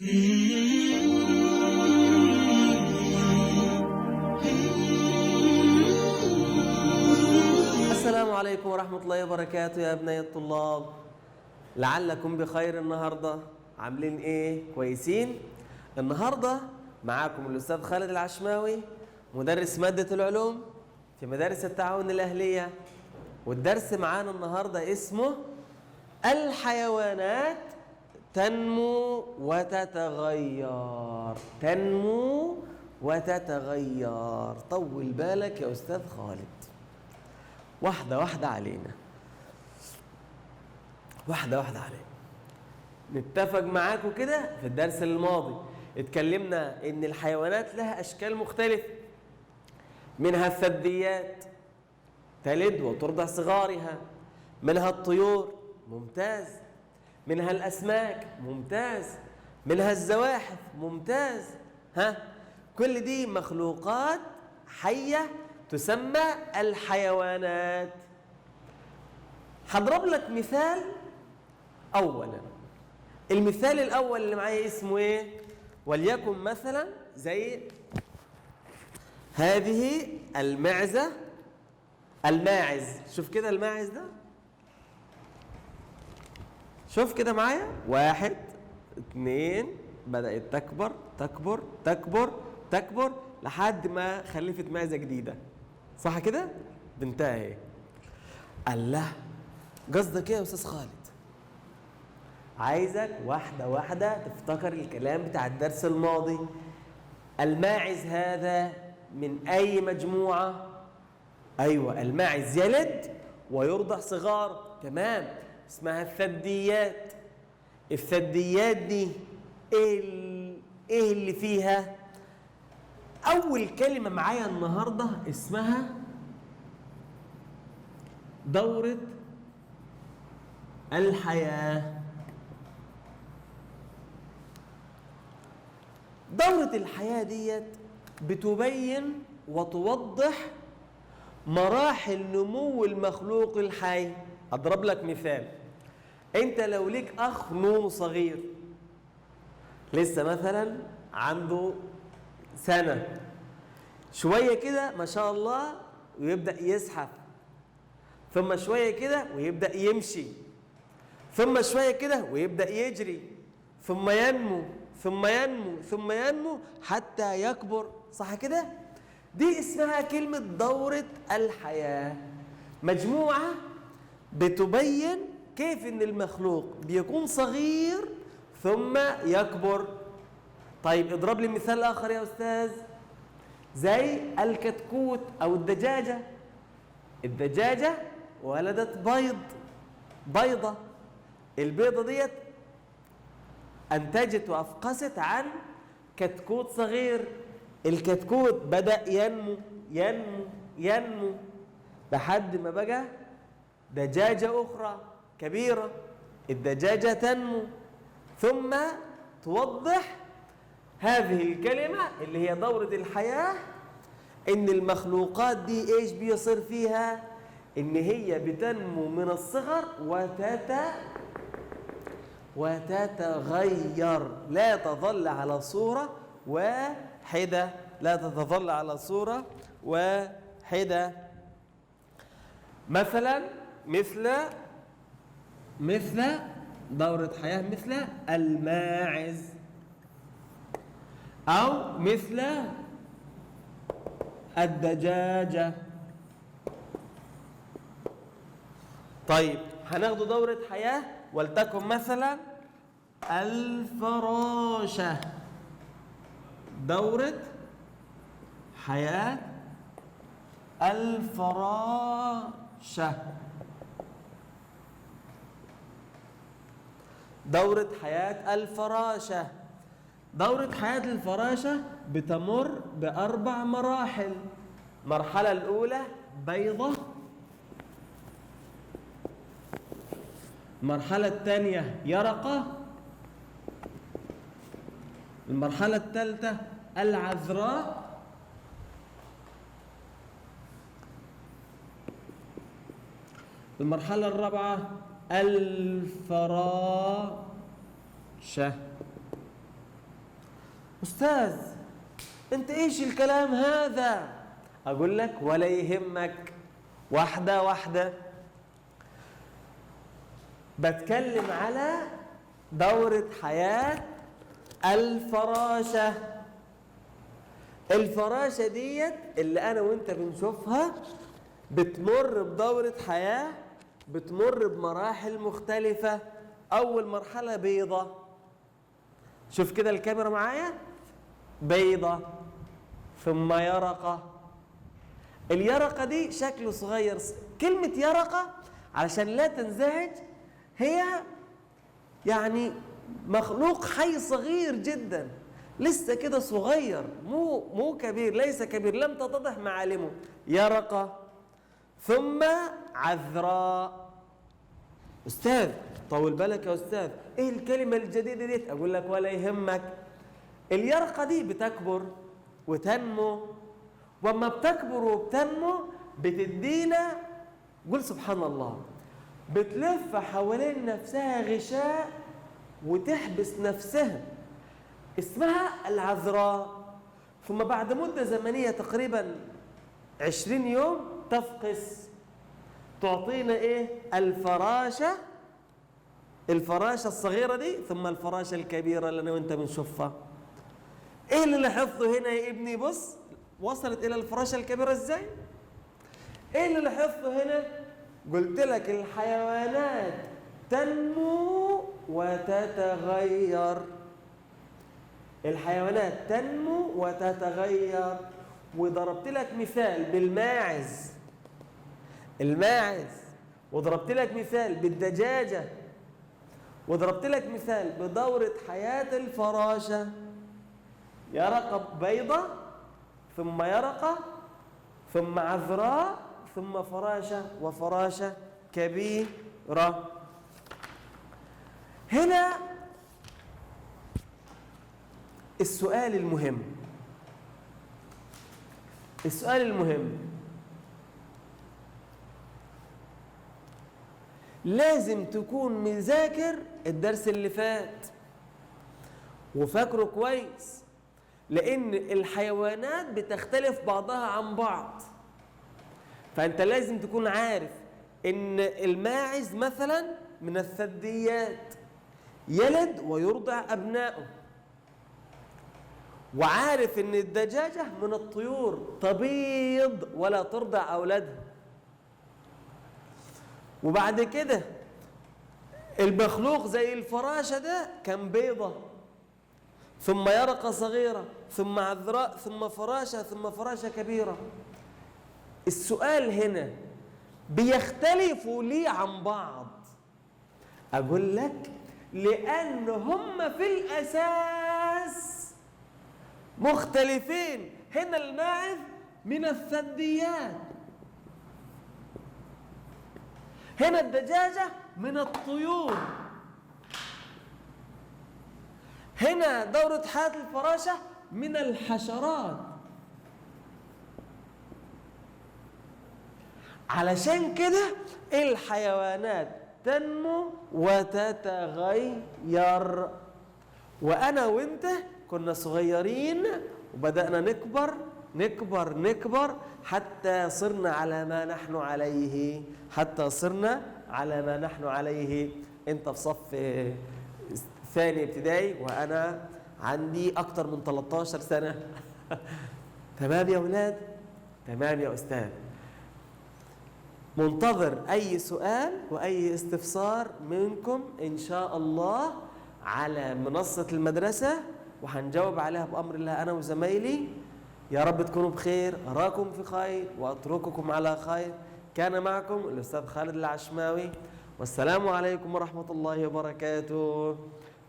السلام عليكم ورحمة الله وبركاته يا أبناء الطلاب. لعلكم بخير النهاردة. عاملين إيه؟ كويسين؟ النهاردة معاكم الأستاذ خالد العشماوي، مدرس مادة العلوم في مدارس التعاون الأهلية، والدرس معانا النهاردة اسمه الحيوانات تنمو وتتغير. تنمو وتتغير. طول بالك يا أستاذ خالد، واحدة واحدة علينا، واحدة واحدة علينا. نتفق معاكم كده. في الدرس الماضي اتكلمنا إن الحيوانات لها أشكال مختلفة، منها الثدييات تلد وترضع صغارها، منها الطيور ممتاز، منها الأسماك ممتاز، منها الزواحف ممتاز. كل دي مخلوقات حية تسمى الحيوانات. هضرب لك مثال أولا. المثال الأول اللي معايا اسمه إيه؟ وليكن مثلا زي هذه الماعز. شوف كده الماعز ده، شوف كده معايا، 1 2 بدأت تكبر تكبر تكبر تكبر لحد ما خلفت معزة جديدة، صح كده؟ بنتها اهي. الله، قصدك ايه يا استاذ خالد؟ عايزك واحدة واحدة تفتكر الكلام بتاع الدرس الماضي. الماعز هذا من أي مجموعة؟ أيوة، الماعز يلد ويرضع صغار، تمام، اسمها الثدييات. الثدييات دي ايه اللي فيها؟ أول كلمة معايا النهاردة اسمها دورة الحياة. دورة الحياة ديت بتبين وتوضح مراحل نمو المخلوق الحي. أضرب لك مثال. أنت لو ليك أخ نونو صغير لسه مثلا عنده سنة، شوية كده ما شاء الله ويبدأ يزحف، ثم شوية كده ويبدأ يمشي، ثم شوية كده ويبدأ يجري، ثم ينمو ثم ينمو ثم ينمو حتى يكبر، صح كده؟ دي اسمها كلمة دورة الحياة. مجموعة بتبين كيف ان المخلوق بيكون صغير ثم يكبر. طيب اضرب لي مثال آخر يا أستاذ. زي الكتكوت أو الدجاجة. الدجاجة ولدت بيضة. البيضة ديت أنتجت وأفقست عن كتكوت صغير. الكتكوت بدأ ينمو ينمو ينمو لحد ما بقى دجاجة أخرى كبيرة. الدجاجة تنمو. ثم توضح هذه الكلمة اللي هي دورة الحياة إن المخلوقات دي إيش بيصير فيها؟ إن هي بتنمو من الصغر وتتغير، لا تظل على صورة واحدة، لا تظل على صورة واحدة. مثلا مثل دورة حياة مثل الماعز، أو مثل الدجاجة. طيب هناخد دورة حياة ولتكن مثلا الفراشة. دورة حياة الفراشة. دورة حياة الفراشة. دورة حياة الفراشة بتمر ب4 مراحل. المرحلة الأولى بيضة، المرحلة الثانية يرقة، المرحلة الثالثة العذراء، المرحلة الرابعة الفراشة. أستاذ أنت إيش الكلام هذا؟ أقول لك ولا يهمك، واحدة واحدة. بتكلم على دورة حياة الفراشة. الفراشة ديت اللي أنا وأنت بنشوفها بتمر بدورة حياة، بتمر بمراحل مختلفة. أول مرحلة بيضة، شوف كده الكاميرا معايا، بيضة، ثم يرقة. اليرقة دي شكله صغير. كلمة يرقة علشان لا تنزعج، هي يعني مخلوق حي صغير جدا، لسه كده صغير، مو كبير، ليس كبير، لم تتضح معالمه. يرقة ثم عذراء. أستاذ طول بالك يا أستاذ، إيه الكلمة الجديدة دي؟ أقول لك ولا يهمك. اليرقة دي بتكبر وتنمو، وما بتكبر وبتنمو بتدينا، قول سبحان الله، بتلف حوالين نفسها غشاء وتحبس نفسها، اسمها العذراء. ثم بعد مدة زمنية تقريبا 20 يوم تفقس، تعطينا ايه؟ الفراشة. الفراشة الصغيرة دي ثم الفراشة الكبيرة اللي انا وانت بنشوفها. ايه اللي لاحظته هنا يا ابني؟ بص، وصلت الى الفراشة الكبيرة ازاي؟ ايه اللي لاحظته هنا؟ قلت لك الحيوانات تنمو وتتغير. الحيوانات تنمو وتتغير. وضربت لك مثال بالماعز، الماعز، وضربت لك مثال بالدجاجة، وضربت لك مثال بدورة حياة الفراشة. يرقة بيضة، ثم يرقة، ثم عذراء، ثم فراشة، وفراشة كبيرة. هنا السؤال المهم، السؤال المهم، لازم تكون مذاكر الدرس اللي فات وفاكره كويس، لأن الحيوانات بتختلف بعضها عن بعض. فأنت لازم تكون عارف إن الماعز مثلا من الثدييات، يلد ويرضع أبنائه، وعارف إن الدجاجة من الطيور تبيض ولا ترضع أولادها. وبعد كده المخلوق زي الفراشة ده كان بيضة، ثم يرقة صغيرة، ثم عذراء، ثم فراشة، ثم فراشة كبيرة. السؤال هنا بيختلفوا ليه عن بعض؟ أقول لك لأن هم في الأساس مختلفين. هنا الماعز من الثدييات، هنا الدجاجة من الطيور، هنا دورة حياة الفراشة من الحشرات. علشان كده الحيوانات تنمو وتتغير. وأنا وإنت كنا صغيرين وبدأنا نكبر نكبر نكبر حتى صرنا على ما نحن عليه، حتى صرنا على ما نحن عليه. أنت في صف ثاني ابتدائي وأنا عندي أكتر من 13 سنة. تمام يا أولاد؟ تمام يا أستاذ. منتظر أي سؤال وأي استفسار منكم إن شاء الله على منصة المدرسة، وهنجاوب عليها بأمر الله أنا وزمايلي. يا رب تكونوا بخير، أراكم في خير وأترككم على خير. كان معكم الأستاذ خالد العشماوي، والسلام عليكم ورحمة الله وبركاته.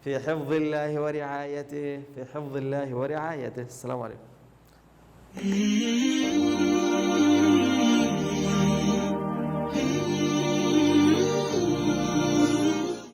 في حفظ الله ورعايته، في حفظ الله ورعايته. السلام عليكم.